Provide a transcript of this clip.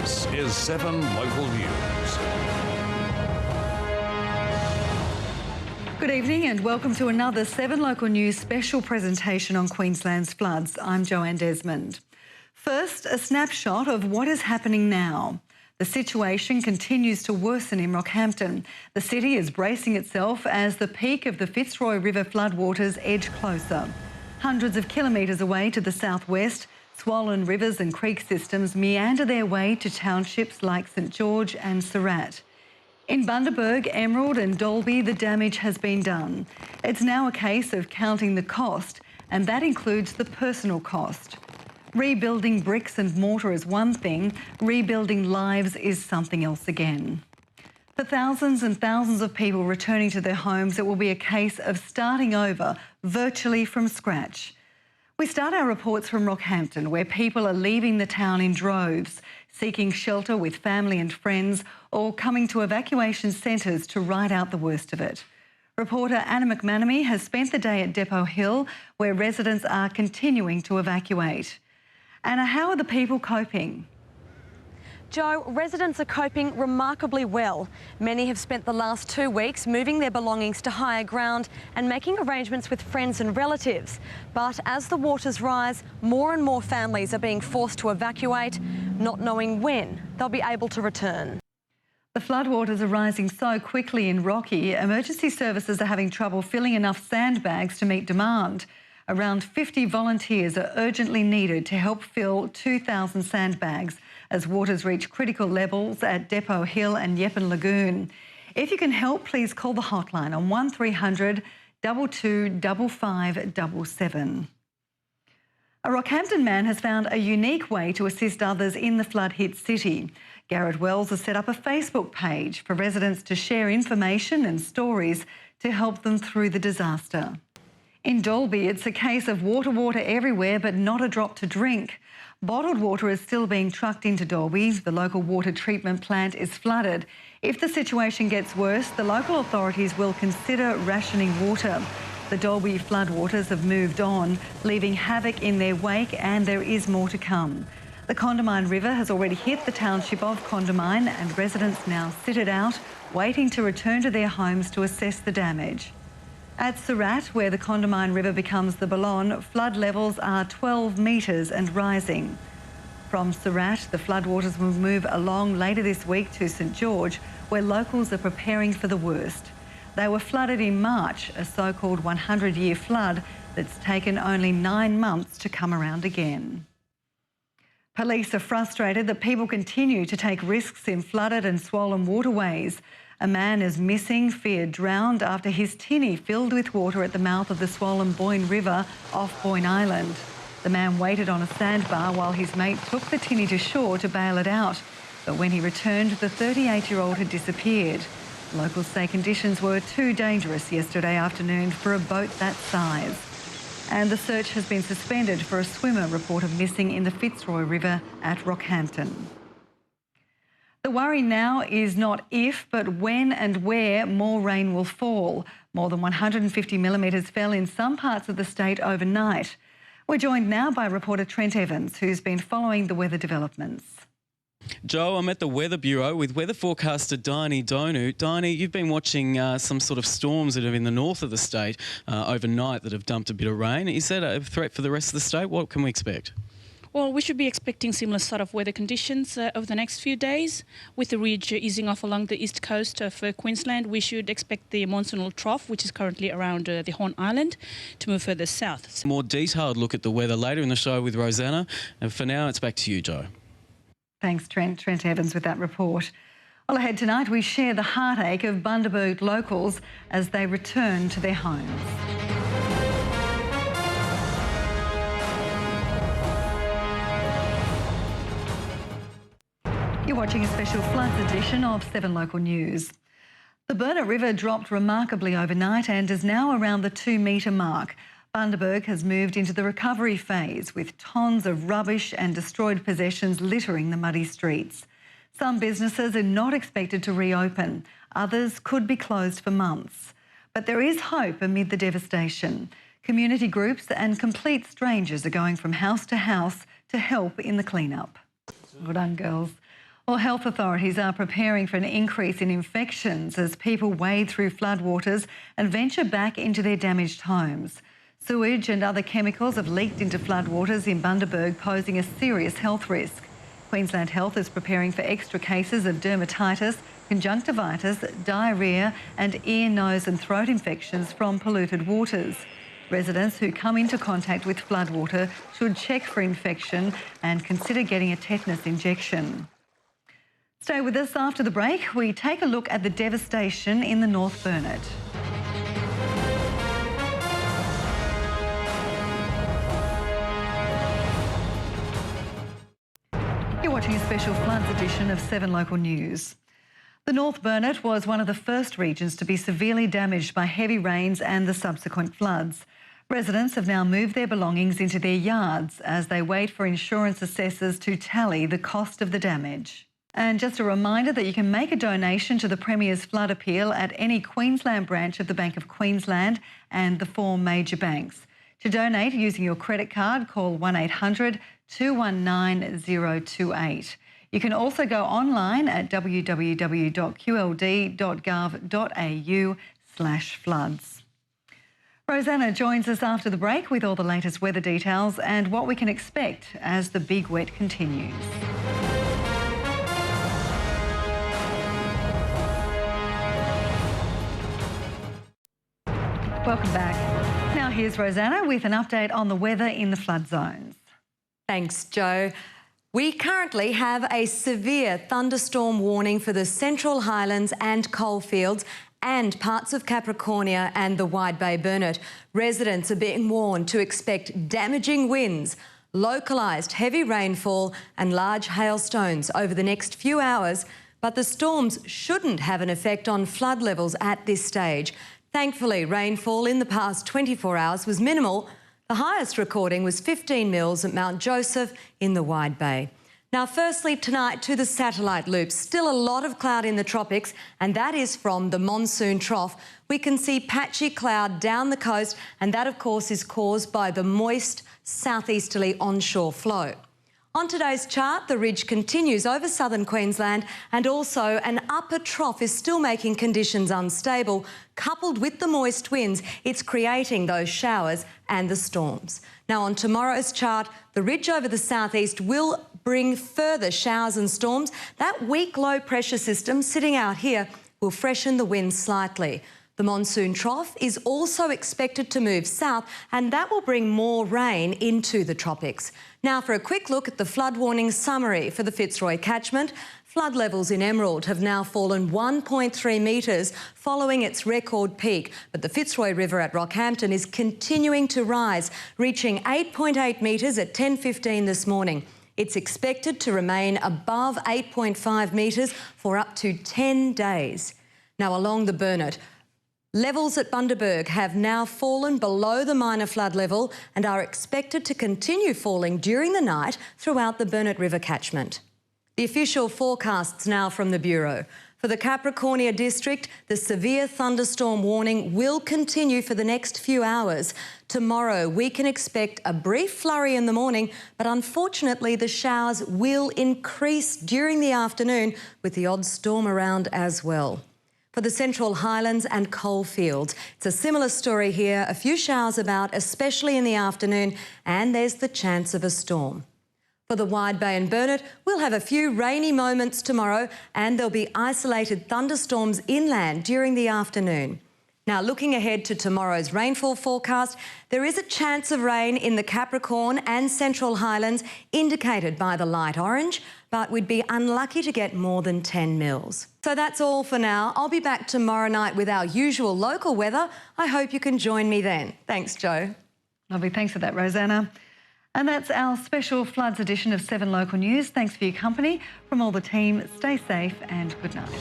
This is 7 Local News. Good evening and welcome to another 7 Local News special presentation on Queensland's floods. I'm Joanne Desmond. First, a snapshot of what is happening now. The situation continues to worsen in Rockhampton. The city is bracing itself as the peak of the Fitzroy River floodwaters edge closer. Hundreds of kilometres away to the southwest, swollen rivers and creek systems meander their way to townships like St George and Surat. In Bundaberg, Emerald and Dalby, the damage has been done. It's now a case of counting the cost, and that includes the personal cost. Rebuilding bricks and mortar is one thing, rebuilding lives is something else again. For thousands and thousands of people returning to their homes, it will be a case of starting over, virtually from scratch. We start our reports from Rockhampton, where people are leaving the town in droves, seeking shelter with family and friends, or coming to evacuation centres to ride out the worst of it. Reporter Anna McManamy has spent the day at Depot Hill, where residents are continuing to evacuate. Anna, how are the people coping? Joe, residents are coping remarkably well. Many have spent the last 2 weeks moving their belongings to higher ground and making arrangements with friends and relatives. But as the waters rise, more and more families are being forced to evacuate, not knowing when they'll be able to return. The floodwaters are rising so quickly in Rocky, emergency services are having trouble filling enough sandbags to meet demand. Around 50 volunteers are urgently needed to help fill 2,000 sandbags as waters reach critical levels at Depot Hill and Yeppan Lagoon. If you can help, please call the hotline on 1300 22 5577. A Rockhampton man has found a unique way to assist others in the flood-hit city. Garrett Wells has set up a Facebook page for residents to share information and stories to help them through the disaster. In Dalby, it's a case of water everywhere, but not a drop to drink. Bottled water is still being trucked into Dalby. The local water treatment plant is flooded. If the situation gets worse, the local authorities will consider rationing water. The Dalby floodwaters have moved on, leaving havoc in their wake, and there is more to come. The Condamine River has already hit the township of Condamine, and residents now sit it out, waiting to return to their homes to assess the damage. At Surat, where the Condamine River becomes the Bulletin, flood levels are 12 metres and rising. From Surat, the floodwaters will move along later this week to St George, where locals are preparing for the worst. They were flooded in March, a so-called 100-year flood that's taken only 9 months to come around again. Police are frustrated that people continue to take risks in flooded and swollen waterways. A man is missing, feared drowned after his tinny filled with water at the mouth of the swollen Boyne River off Boyne Island. The man waited on a sandbar while his mate took the tinny to shore to bail it out. But when he returned, the 38-year-old had disappeared. Locals say conditions were too dangerous yesterday afternoon for a boat that size. And the search has been suspended for a swimmer reported missing in the Fitzroy River at Rockhampton. The worry now is not if, but when and where more rain will fall. More than 150 millimetres fell in some parts of the state overnight. We're joined now by reporter Trent Evans, who's been following the weather developments. Joe, I'm at the Weather Bureau with weather forecaster Diney Donu. Diney, you've been watching some sort of storms that are in the north of the state overnight that have dumped a bit of rain. Is that a threat for the rest of the state? What can we expect? Well, we should be expecting similar sort of weather conditions over the next few days. With the ridge easing off along the east coast of Queensland, we should expect the monsoonal trough, which is currently around the Horn Island, to move further south. More detailed look at the weather later in the show with Rosanna. And for now, it's back to you, Joe. Thanks, Trent. Trent Evans with that report. Well, ahead tonight, we share the heartache of Bundaberg locals as they return to their homes. You're watching a special floods edition of 7 Local News. The Burnett River dropped remarkably overnight and is now around the 2-metre mark. Bundaberg has moved into the recovery phase with tons of rubbish and destroyed possessions littering the muddy streets. Some businesses are not expected to reopen. Others could be closed for months. But there is hope amid the devastation. Community groups and complete strangers are going from house to help in the clean-up. Well done, girls. Well, health authorities are preparing for an increase in infections as people wade through floodwaters and venture back into their damaged homes. Sewage and other chemicals have leaked into floodwaters in Bundaberg, posing a serious health risk. Queensland Health is preparing for extra cases of dermatitis, conjunctivitis, diarrhoea and ear, nose and throat infections from polluted waters. Residents who come into contact with floodwater should check for infection and consider getting a tetanus injection. Stay with us. After the break, we take a look at the devastation in the North Burnett. You're watching a special floods edition of 7 Local News. The North Burnett was one of the first regions to be severely damaged by heavy rains and the subsequent floods. Residents have now moved their belongings into their yards as they wait for insurance assessors to tally the cost of the damage. And just a reminder that you can make a donation to the Premier's flood appeal at any Queensland branch of the Bank of Queensland and the 4 major banks. To donate using your credit card, call 1800 219 028. You can also go online at www.qld.gov.au/floods. Rosanna joins us after the break with all the latest weather details and what we can expect as the big wet continues. Welcome back. Now here's Rosanna with an update on the weather in the flood zones. Thanks, Jo. We currently have a severe thunderstorm warning for the Central Highlands and Coalfields and parts of Capricornia and the Wide Bay Burnett. Residents are being warned to expect damaging winds, localised heavy rainfall and large hailstones over the next few hours, but the storms shouldn't have an effect on flood levels at this stage. Thankfully, rainfall in the past 24 hours was minimal. The highest recording was 15 mils at Mount Joseph in the Wide Bay. Now, firstly, tonight to the satellite loops. Still a lot of cloud in the tropics, and that is from the monsoon trough. We can see patchy cloud down the coast, and that, of course, is caused by the moist southeasterly onshore flow. On today's chart, the ridge continues over southern Queensland, and also an upper trough is still making conditions unstable. Coupled with the moist winds, it's creating those showers and the storms. Now, on tomorrow's chart, the ridge over the southeast will bring further showers and storms. That weak low pressure system sitting out here will freshen the winds slightly. The monsoon trough is also expected to move south, and that will bring more rain into the tropics. Now for a quick look at the flood warning summary for the Fitzroy catchment. Flood levels in Emerald have now fallen 1.3 metres following its record peak, but the Fitzroy River at Rockhampton is continuing to rise, reaching 8.8 metres at 10:15 this morning. It's expected to remain above 8.5 metres for up to 10 days. Now along the Burnett, levels at Bundaberg have now fallen below the minor flood level and are expected to continue falling during the night throughout the Burnett River catchment. The official forecasts now from the Bureau. For the Capricornia district, the severe thunderstorm warning will continue for the next few hours. Tomorrow, we can expect a brief flurry in the morning, but unfortunately the showers will increase during the afternoon with the odd storm around as well. For the Central Highlands and Coalfields, it's a similar story here. A few showers about, especially in the afternoon, and there's the chance of a storm. For the Wide Bay and Burnett, we'll have a few rainy moments tomorrow, and there'll be isolated thunderstorms inland during the afternoon. Now, looking ahead to tomorrow's rainfall forecast, there is a chance of rain in the Capricorn and Central Highlands, indicated by the light orange, but we'd be unlucky to get more than 10 mils. So that's all for now. I'll be back tomorrow night with our usual local weather. I hope you can join me then. Thanks, Jo. Lovely. Thanks for that, Rosanna. And that's our special floods edition of 7 Local News. Thanks for your company. From all the team, stay safe and good night.